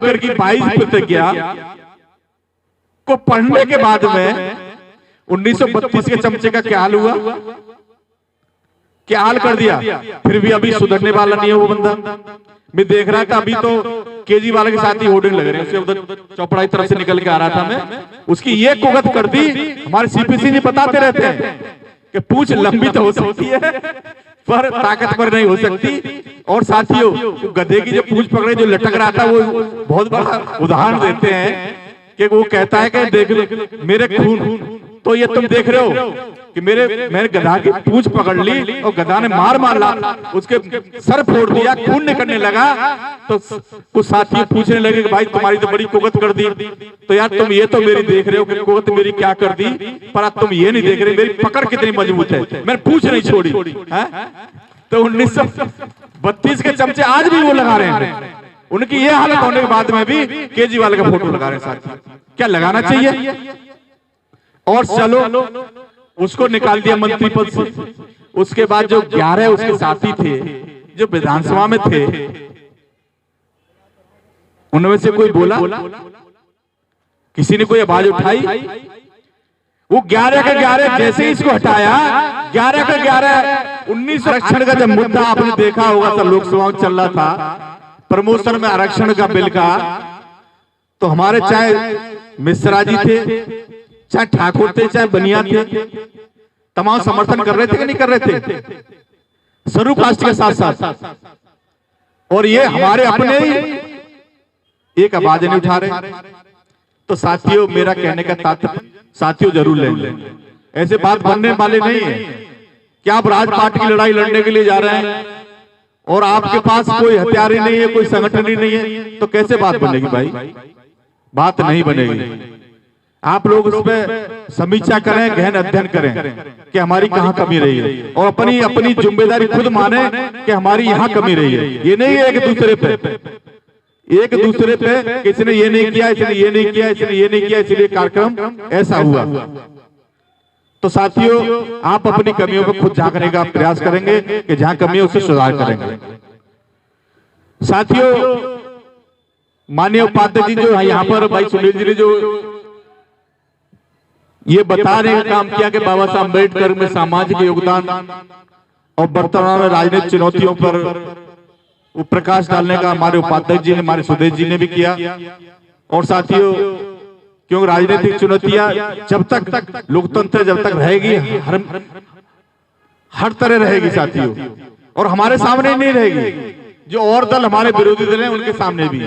की 22 प्रतिज्ञा को पढ़ने के बाद में 1932 के चमचे का क्या हाल हुआ, क्या हाल कर दिया। फिर भी अभी सुधरने वाला नहीं है वो बंदा। मैं देख रहा था अभी तो केजरीवाल के साथ ही होर्डिंग लग रहे हैं, उससे उधर चौपड़ा की तरफ से निकल के आ रहा था मैं, उसकी ये कुगत कर दी। हमारे सीपीसी जी बताते रहते हैं कि पूछ लंबी तो हो सकती है पर ताकतवर नहीं हो सकती। और साथियों गधे की जो पूछ पकड़े जो लटक रहा था वो बहुत बड़ा उदाहरण देते हैं कि वो कहता है कि देख लो मेरे खून, तो ये तुम देख रहे हो कि मैंने गधा की पूंछ पकड़ ली और गधा ने मार मारा, उसके सर फोड़ दिया, खून निकलने लगा। तो कुछ साथी पूछने लगे कि भाई तुम्हारी तो बड़ी कुगत कर दी। तो यार तुम ये तो मेरी देख रहे हो कि कुगत मेरी क्या कर दी, पर तुम ये नहीं देख रहे मेरी पकड़ कितनी मजबूत है, मैंने पूंछ नहीं छोड़ी है? तो 1932 के चमचे आज भी वो लगा रहे हैं। उनकी ये हालत होने के बाद में भी केजरीवाल का फोटो लगा रहे हैं साथी। क्या लगाना चाहिए? और चलो उसको निकाल दिया मंत्री पद से। उसके बाद जो 11 उसके साथी थे जो विधानसभा में थे, उनमें से कोई बोला, किसी ने कोई आवाज उठाई? वो 11 के 11 जैसे ही इसको हटाया, 11 के 11 19 आरक्षण का जब मुद्दा आपने देखा होगा तो लोकसभा में चल रहा था प्रमोशन में आरक्षण का बिल का, तो हमारे चाहे मिश्रा जी थे, चाहे ठाकुर थे, चाहे बनिया थे, तमाम समर्थन कर रहे थे कि नहीं कर रहे थे सरू कास्ट के साथ साथ। और ये हमारे अपने ही एक आवाज नहीं उठा रहे। तो साथियों मेरा कहने का तात्पर्य, साथियों जरूर लें, ऐसे बात बनने वाले नहीं है कि आप राज पार्टी की लड़ाई लड़ने के लिए जा रहे हैं और आपके पास कोई हथियार ही नहीं है, कोई संगठन ही नहीं है, तो कैसे बात बनेगी भाई? बात नहीं बनेगी। आप लोग उस पर समीक्षा करें, गहन अध्ययन करें कि हमारी कहाँ कमी रही है और अपनी अपनी जिम्मेदारी खुद माने कि हमारी यहाँ कमी रही है। ये नहीं है एक दूसरे पे कि इसने ये नहीं किया, इसने ये नहीं किया, इसने ये नहीं किया, इसलिए कार्यक्रम ऐसा हुआ। तो साथियों आप अपनी कमियों को खुद झांकने का प्रयास करेंगे कि जहां कमी है उससे सुधार करेंगे। साथियों माननीय उपाध्यक्ष जी जो यहाँ पर भाई सुनील जी ने जो ये बताने का काम किया कि बाबा साहब अम्बेडकर में सामाजिक योगदान और वर्तमान में राजनीतिक चुनौतियों पर वो प्रकाश डालने का हमारे उपाध्यक्ष जी ने, हमारे सुदेश जी ने भी किया। और साथियों क्योंकि राजनीतिक चुनौतियां जब तक लोकतंत्र जब तक रहेगी हर तरह रहेगी साथियों, और हमारे सामने नहीं रहेगी, जो और दल हमारे विरोधी दल हैं उनके सामने भी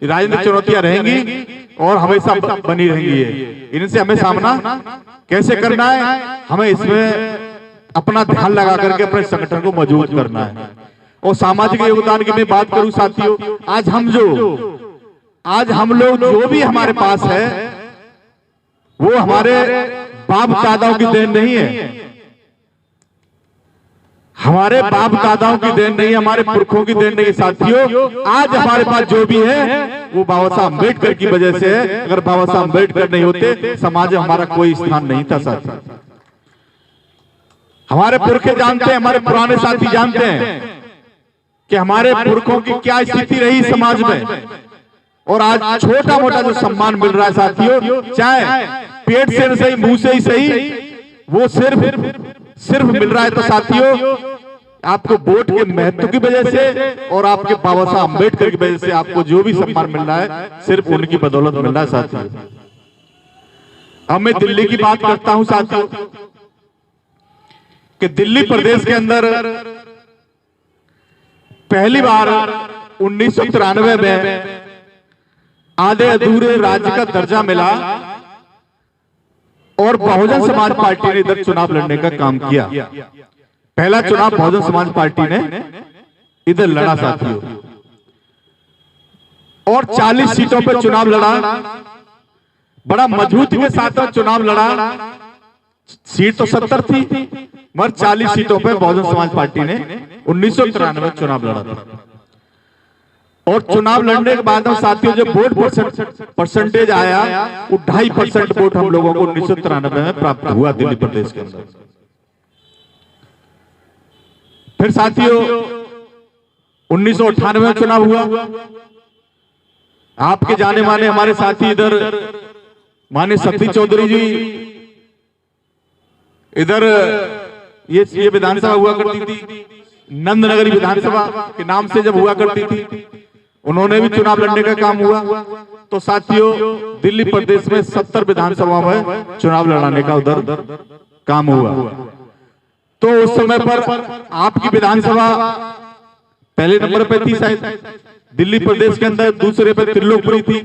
राजनीतिक चुनौतियां रहेंगी और हमेशा बनी रहेंगी। इनसे हमें सामना कैसे करना है, हमें इसमें अपना ध्यान लगा करके अपने संगठन को मजबूत करना है। और सामाजिक योगदान की मैं बात करूं साथियों, आज हम लोग जो भी हमारे पास है वो हमारे बाप दादाओं की देन नहीं है, हमारे बाप दादाओं की देन नहीं है, हमारे पुरखों की देन नहीं है साथियों। आज हमारे पास जो भी है वो बाबा साहब अम्बेडकर की वजह से है। अगर बाबा साहब अम्बेडकर नहीं होते समाज में हमारा कोई स्थान नहीं था साथियों। हमारे पुरखे जानते हैं, हमारे पुराने साथी जानते हैं कि हमारे पुरखों की क्या स्थिति रही समाज में। और आज छोटा मोटा जो सम्मान मिल रहा है साथियों, चाहे पेट से सही मुंह से ही सही, वो सिर्फ मिल रहा है। तो साथियों आपको वोट के महत्व की वजह से और आपके बाबा साहब अम्बेडकर की वजह से आपको जो भी सम्मान मिल रहा है सिर्फ उनकी बदौलत मिल रहा है साथियों। अब मैं दिल्ली की बात करता हूं साथियों कि दिल्ली प्रदेश के अंदर पहली बार 1993 में आधे अधूरे राज्य का दर्जा मिला और बहुजन समाज पार्टी ने इधर चुनाव लड़ने का काम किया। पहला चुनाव बहुजन समाज पार्टी ने इधर लड़ा साथियों और 40 सीटों पर चुनाव लड़ा, बड़ा मजबूती के साथ चुनाव लड़ा। सीट तो 70 थी मगर 40 सीटों पर बहुजन समाज पार्टी ने 1993 में चुनाव लड़ा था। और चुनाव लड़ने के बाद साथियों जो वोट परसेंटेज आया वो 2.5% वोट हम लोगों को 1993 में प्राप्त हुआ दिल्ली प्रदेश के अंदर। फिर साथियों 1998 में चुनाव हुआ। आपके जाने माने हमारे साथी इधर माने शक्ति चौधरी जी, इधर ये विधानसभा हुआ करती थी, नंदनगरी विधानसभा के नाम से जब हुआ करती थी, उन्होंने भी चुनाव लड़ने का काम हुआ। तो साथियों, दिल्ली प्रदेश में 70 विधानसभा में चुनाव लड़ाने का उधर काम हुआ। तो उस समय पर आपकी विधानसभा पहले नंबर पे थी शायद दिल्ली प्रदेश के अंदर, दूसरे पे त्रिलोकपुरी थी।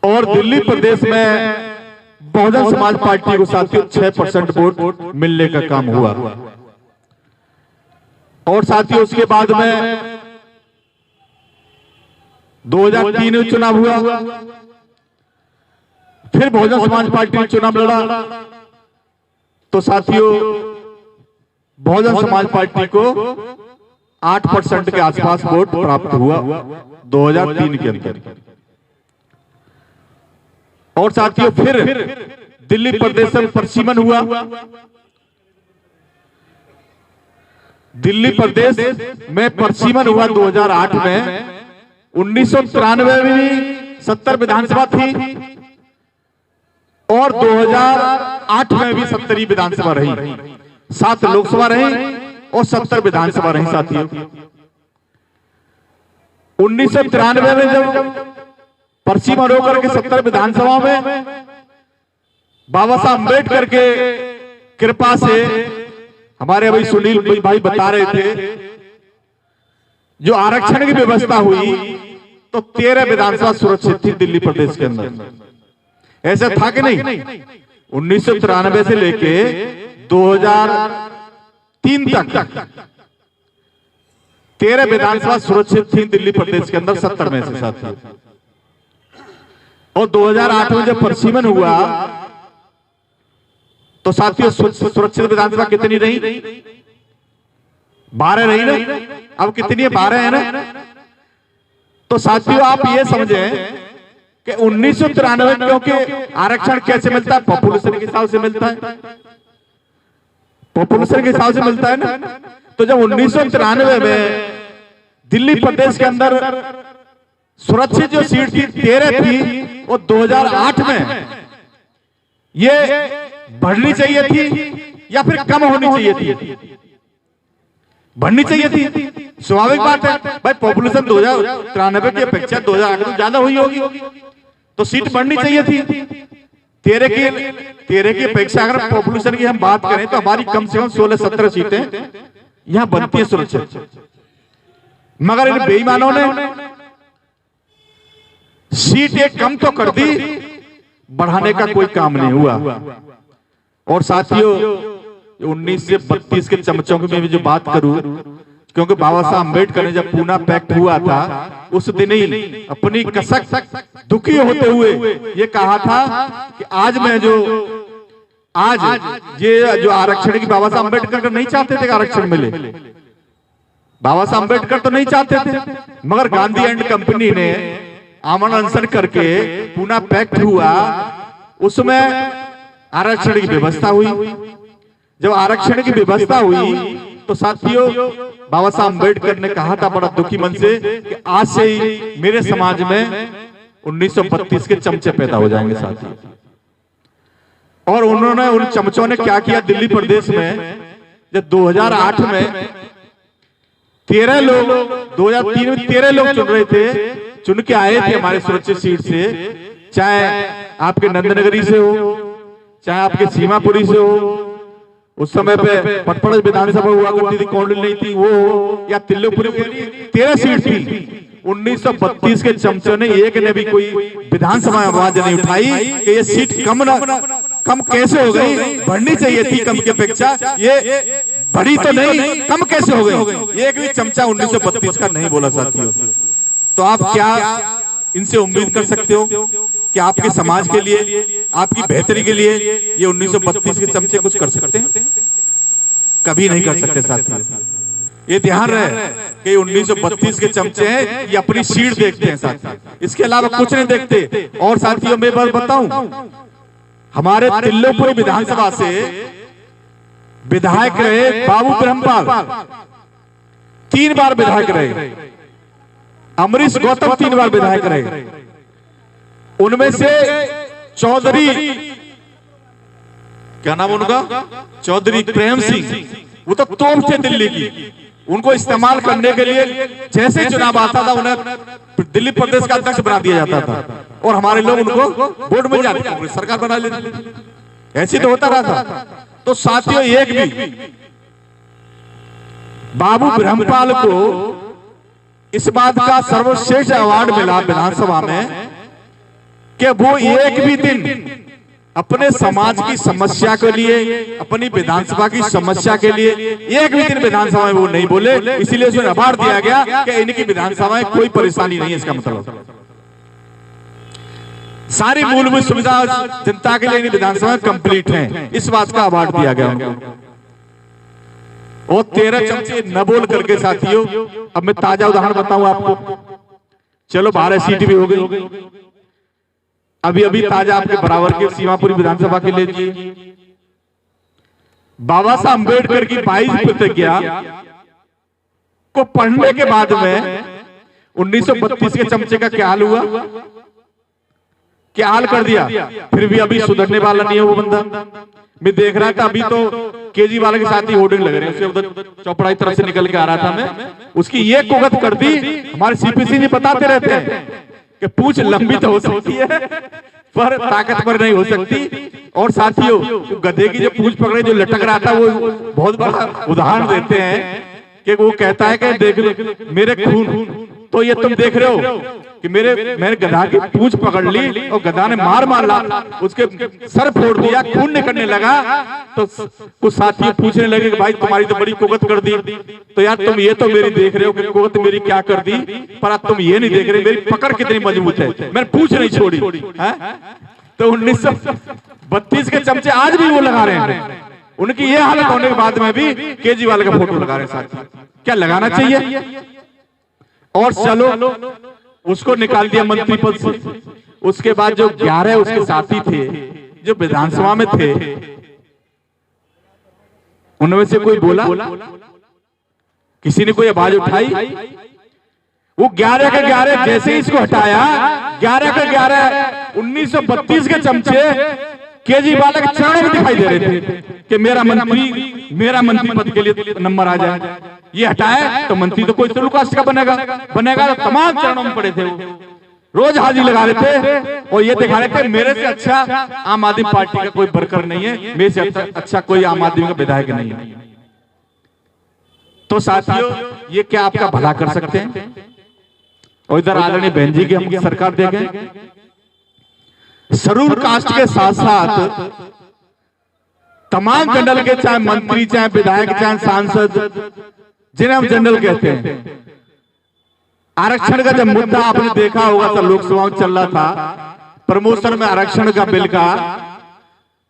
और दिल्ली प्रदेश में बहुजन समाज पार्टी को साथियों 6% वोट मिलने का काम हुआ। और साथियों उसके बाद में 2003 में चुनाव हुआ, फिर बहुजन समाज पार्टी ने चुनाव लड़ा। तो साथियों बहुजन समाज पार्टी को 8% के आसपास वोट प्राप्त हुआ 2003 के अंदर। और साथियों फिर दिल्ली प्रदेश में प्रसीमन हुआ। दिल्ली प्रदेश में प्रसीमन हुआ 2008 में। 1993 में भी 70 विधानसभा थी और 2008 में भी 70 विधानसभा रही, 7 लोकसभा रही और 70 विधानसभा रही। साथियों 1993 में जब प्रसीमन होकर के 70 विधानसभा में बाबा साहब अम्बेडकर के कृपा से, हमारे भाई सुनील भाई बता रहे थे, जो आरक्षण की व्यवस्था हुई तो 13 विधानसभा सुरक्षित थी दिल्ली प्रदेश के अंदर। ऐसा था कि नहीं? 1993 से लेके 2003 तक 13 विधानसभा सुरक्षित थी दिल्ली प्रदेश के अंदर 70 में से। साथियों और 2008 में जब प्रसीमन हुआ तो साथियों सुरक्षित विधानसभा कितनी रही? 12 रही ना। अब कितनी है? 12 है ना। तो साथियों आप ये समझें कि 1993 क्योंकि आरक्षण कैसे मिलता है? पॉपुलेशन के हिसाब से मिलता है, पॉपुलेशन के हिसाब से मिलता है ना। तो जब 1993 में दिल्ली प्रदेश के अंदर सुरक्षित जो सीट थी 13 थी, और 2008 में ये बढ़नी चाहिए थी या फिर कम होनी चाहिए थी? बढ़नी चाहिए थी। स्वाभाविक बात है भाई, पॉपुलेशन 2093 की अपेक्षा 2008 में ज्यादा हुई होगी, तो सीट बढ़नी चाहिए थी। 13 की अपेक्षा अगर पॉपुलेशन की हम बात करें तो हमारी कम से कम 16-17 सीटें यहां बनती है सुरक्षित। मगर इन बेईमानों ने सीट एक कम तो कर दी, बढ़ाने का कोई काम नहीं हुआ। और साथियों 19 से 32 के चमचों की मैं जो बात करूं, क्योंकि बाबा साहब अम्बेडकर ने जब पूना पैक्ट हुआ था उस दिन ही अपनी कसक दुखी होते हुए ये कहा था कि आज ये जो आरक्षण की बाबा साहब अम्बेडकर नहीं चाहते थे कि आरक्षण मिले। बाबा साहब अम्बेडकर तो नहीं चाहते थे, मगर गांधी एंड कंपनी ने आमरण अनशन करके पूना पैक्ट हुआ, उसमें आरक्षण की व्यवस्था हुई। जब आरक्षण की व्यवस्था हुई तो साथियों बाबा साहब अम्बेडकर ने कहा था बड़ा दुखी मन से कि आज से ही मेरे समाज में 1932 के चमचे पैदा हो जाएंगे। साथियों और उन्होंने उन चमचों ने क्या किया दिल्ली प्रदेश में, जब 2008 में 13 लोग 2003 में 13 लोग चुन रहे थे, चुन के आए थे हमारे सुरक्षित सीट से, चाहे आपके नंदनगरी से हो, चाहे आपके सीमापुरी से हो, उस समय पे पटपड़ विधानसभा हुआ करती थी, कौंडल नहीं थी वो, या तिल्लोपुरी, 13 सीट थी। 1932 के चमचों ने एक ने भी कोई विधानसभा में आवाज नहीं उठाई कि ये सीट कम कैसे हो गई, बढ़नी चाहिए थी कम की अपेक्षा, ये बढ़ी तो नहीं, कम कैसे हो गई, एक भी चमचा 1932 का नहीं बोला। साथियों तो आप क्या इनसे उम्मीद कर सकते हो कि आपके समाज के लिए, आपकी बेहतरी के लिए ये 1932 के चमचे कुछ कर सकते हैं? कभी नहीं कर सकते। साथियों ये ध्यान रहे कि 1932 के चमचे हैं, ये अपनी सीट देखते हैं साथियों, इसके अलावा कुछ नहीं देखते। और साथियों मैं बात बताऊं, हमारे तिल्लोपुरी विधानसभा से विधायक रहे बाबू ब्रह्मपाल, 3 बार विधायक रहे। अमरीश गौतम 3 बार विधायक रहे, उनमें से चौधरी, क्या नाम उनका, चौधरी प्रेम सिंह, वो तो तोप थे दिल्ली की, उनको इस्तेमाल करने के लिए जैसे चुनाव आता था उन्हें दिल्ली प्रदेश का अध्यक्ष बना दिया जाता था और हमारे लोग उनको वोट मिल जाते थे, सरकार बना लेते, ऐसे तो होता रहा था। तो साथियों, एक भी बाबू ब्रह्मपाल को इस बात का सर्वश्रेष्ठ अवार्ड मिला विधानसभा में कि वो एक भी दिन अपने समाज की समस्या के लिए, अपनी विधानसभा की समस्या के लिए एक भी दिन विधानसभा में वो नहीं बोले, इसीलिए उन्हें अवार्ड दिया गया कि इनकी विधानसभा में कोई परेशानी नहीं है। इसका मतलब सारी मूलभूत सुविधा जनता के लिए विधानसभा में कंप्लीट है, इस बात का अवार्ड दिया गया उनको। और 13 चमचे न बोल करके साथियों, अब मैं ताजा उदाहरण बताऊं आपको, चलो 12 सीट भी हो गई, अभी अभी ताजा आपके बराबर के सीमापुरी विधानसभा के लिए बाबा साहब अम्बेडकर की 22 प्रतिज्ञा को पढ़ने के बाद में 1932 के चमचे का क्या हाल हुआ, क्या हाल कर दिया, फिर भी अभी सुधरने वाला नहीं है वो बंदा। मैं देख रहा था अभी तो केजरीवाल के साथ ही होर्डिंग लग रहे हैं, उसके उधर चौपड़ा की तरफ से निकल के आ रहा था मैं, उसकी ये कुगत कर दी। हमारे सीपीसी जी बताते रहते हैं कि पूंछ लंबी तो हो सकती है पर ताकतवर नहीं हो सकती। और साथियों, गधे की जो पूंछ पकड़े जो लटक रहा था, वो बहुत बड़ा उदाहरण देते हैं कि वो कहता है कि देख लो मेरे खून, तो ये तुम देख रहे हो कि मैंने गधा की पूंछ पकड़ ली और गधा ने मार उसके सर फोड़ दिया, खून निकलने लगा। तो कुछ साथी पूछने लगे कि भाई तुम्हारी तो बड़ी कुगत कर दी, तो यार तुम ये तो मेरी देख रहे हो कि कुगत मेरी क्या कर दी, पर अब तुम ये नहीं देख रहे मेरी पकड़ कितनी मजबूत है, मैंने पूंछ नहीं छोड़ी है? तो 1932 के चमचे आज भी वो लगा रहे हैं। उनकी ये हालत होने के बाद में भी केजरीवाल का फोटो लगा रहे हैं साथी। क्या लगाना चाहिए? और चलो उसको निकाल दिया मंत्री पद से। उसके बाद जो 11 उसके साथी थे जो विधानसभा में थे, उनमें से कोई बोला, किसी ने कोई आवाज उठाई? वो 11 के 11 जैसे ही इसको हटाया, 11 के 11 1932 के चमचे केजरीवाल के चरणों में दिखाई दे रहे थे कि मेरा मंत्री पद के लिए नंबर आ जाए। ये हटाए तो मंत्री तो कोई शेड्यूल कास्ट का बनेगा तो तमाम चरणों में पड़े थे, वो रोज हाजिरी लगा रहे थे और ये दिखा रहे थे मेरे से अच्छा आम आदमी पार्टी का कोई वर्कर नहीं है, मेरे से अच्छा कोई आम आदमी का विधायक नहीं है। तो साथियों, ये क्या आपका भला कर सकते हैं? और इधर आदरणीय बहन जी की हम सरकार देखें, शेड्यूल कास्ट के साथ साथ तमाम जनरल के, चाहे मंत्री, चाहे विधायक, चाहे सांसद, जिन्हें हम जनरल कहते हैं, आरक्षण का जब मुद्दा आपने देखा होगा तो लोकसभा में चल रहा था प्रमोशन में आरक्षण का बिल का,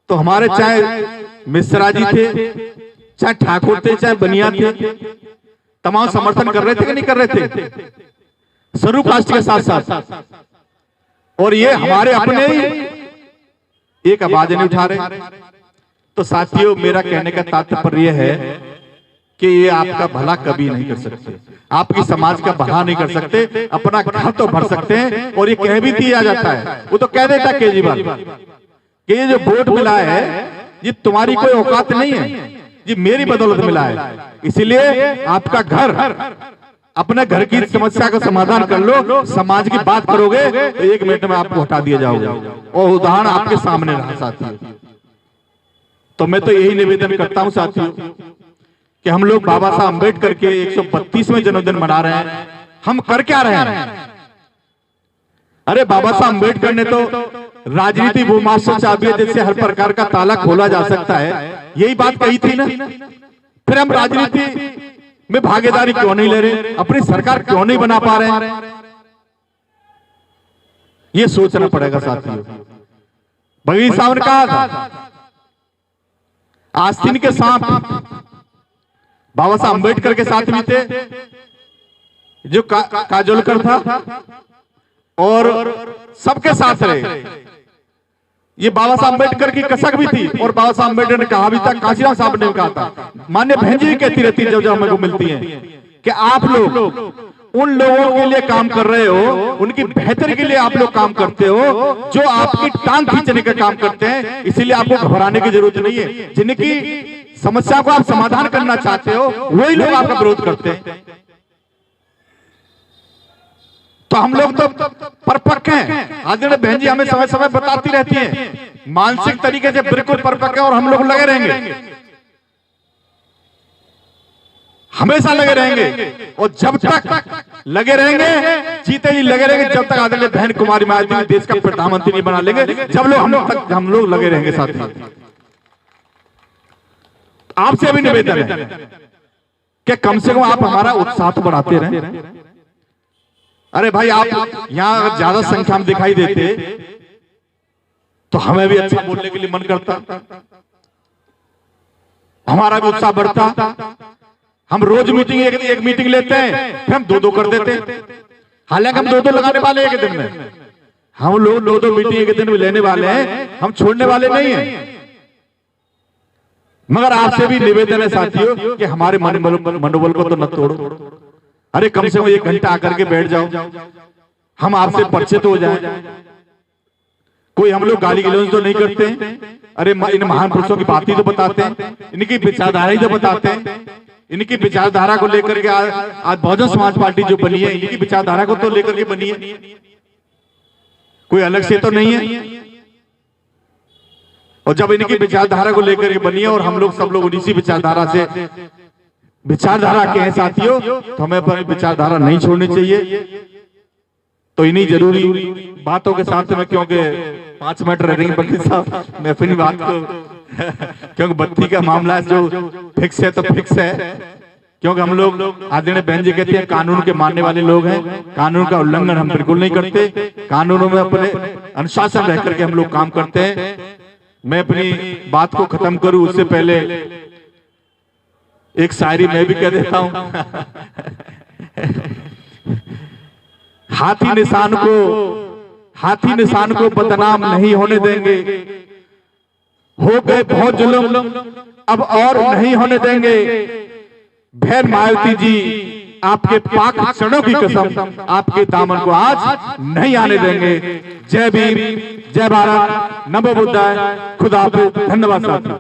तो हमारे चाहे मिश्रा जी थे, चाहे ठाकुर थे, चाहे बनिया थे, तमाम समर्थन कर रहे थे कि नहीं कर रहे थे शेड्यूल कास्ट के साथ साथ। और ये हमारे अपने ही एक आवाज नहीं उठा रहे। तो साथियों, मेरा कहने का तात्पर्य है कि ये आपका भला कभी नहीं कर सकते, आपकी समाज का भला नहीं कर सकते, अपना घर तो भर सकते हैं। और ये कह भी दिया जाता है, वो तो कह देता केजरीवाल कि ये जो वोट मिला है ये तुम्हारी कोई औकात नहीं है, ये मेरी बदौलत मिला है, इसीलिए आपका घर, अपने घर की समस्या का समाधान कर लो, समाज की बात करोगे तो 1 मिनट में आपको हटा दिया जाओगे। और उदाहरण आपके सामने रहा साथियों। तो मैं तो यही निवेदन करता हूं साथियों कि हम लोग बाबा साहब अम्बेडकर के 132वें जन्मदिन मना रहे हैं। हम कर क्या रहे हैं? अरे बाबा साहब अम्बेडकर ने तो राजनीति वो मास्टर चाबी है जिससे हर प्रकार का ताला खोला जा सकता है, यही बात कही थी ना। फिर हम राजनीति में भागीदारी क्यों नहीं ले रहे? अपनी सरकार क्यों नहीं बना पा रहे हैं? ये सोचना पड़ेगा साथियों। भगत साहब ने कहा था आस्तीन के सांप बाबा साहब अम्बेडकर के साथ भी थे, जो काजोलकर था, और सबके साथ रहे। ये बाबा साहब अम्बेडकर की कसक भी थी और बाबा साहब अम्बेडकर ने कहा भी था, काशीराम साहब ने कहा था, मान्य बहन जी कहती रहती है जब जब हमें को मिलती हैं कि आप लोग उन लोगों के लिए काम कर रहे हो, उनकी बेहतरी के लिए आप लोग काम करते हो, जो आपकी टांग खींचने का काम करते हैं। इसीलिए आपको घबराने की जरूरत नहीं है। जिनकी समस्या को आप समाधान करना चाहते हो वही लोग आपका विरोध करते हैं। तो हम लोग तो परपक्व हैं। आदरणीय बहन जी हमें समय समय बताती रहती हैं, मानसिक तरीके से बिल्कुल परपक्व हैं और हम लोग लगे रहेंगे, हमेशा लगे रहेंगे। और जब तक लगे रहेंगे, जीते जी लगे रहेंगे, जब तक आदरणीय बहन कुमारी मायावती देश का प्रधानमंत्री नहीं बना लेंगे, जब लोग हम लोग लगे रहेंगे। साथी आपसे भी निवेदन है कि कम से कम आप हमारा उत्साह तो बढ़ाते रहें। अरे भाई, आप यहां ज्यादा संख्या में दिखाई देते तो हमें भी अच्छा बोलने के लिए मन करता, हमारा भी उत्साह बढ़ता। हम रोज मीटिंग एक मीटिंग लेते हैं, फिर हम दो कर देते हैं। हालांकि हम दो लगाने वाले एक दिन में, हम लोग दो मीटिंग एक दिन में लेने वाले हैं, हम छोड़ने वाले नहीं हैं। मगर आपसे भी निवेदन है साथियों कि हमारे मनोबल को तो न तोड़ो। अरे कम से कम 1 घंटा आकर के बैठ जाओ, हम आपसे परिचित हो जाए। कोई हम लोग गाली गलौज तो नहीं करते हैं। अरे इन महान पुरुषों की बात ही तो बताते हैं, इनकी विचारधारा ही तो बताते हैं। इनकी विचारधारा को लेकर के आज बहुजन समाज पार्टी जो बनी है, इनकी विचारधारा को तो लेकर के बनी है, कोई अलग से तो नहीं है। और जब इनकी विचारधारा को लेकर के बनी है और हम लोग सब लोग इसी विचारधारा के हैं साथियों, तो हमें अपनी विचारधारा नहीं छोड़नी चाहिए। तो इन्हीं जरूरी बातों के साथ में, क्योंकि 5 मिनट रह रही बल्कि साहब, मैं अपनी बात को क्योंकि बत्ती का मामला जो फिक्स है तो फिक्स है। क्योंकि हम लोग आदरणीय बहन जी कहते हैं कानून के मानने वाले लोग हैं, कानून का उल्लंघन हम बिल्कुल नहीं करते, कानूनों में अपने अनुशासन रह करके हम लोग काम करते हैं। मैं अपनी बात को खत्म करूं उससे पहले एक शायरी मैं भी कह देता हूं। हाथी निशान को बदनाम नहीं होने देंगे, हो गए बहुत जुल्म अब और नहीं होने देंगे। बहन मायावती जी आपके पाक क्षणों की कसम, आपके दामन को आज नहीं आने देंगे। जय भीम, जय भारत, नमो बुद्धाय, खुदा हाफिज, धन्यवाद साथियों।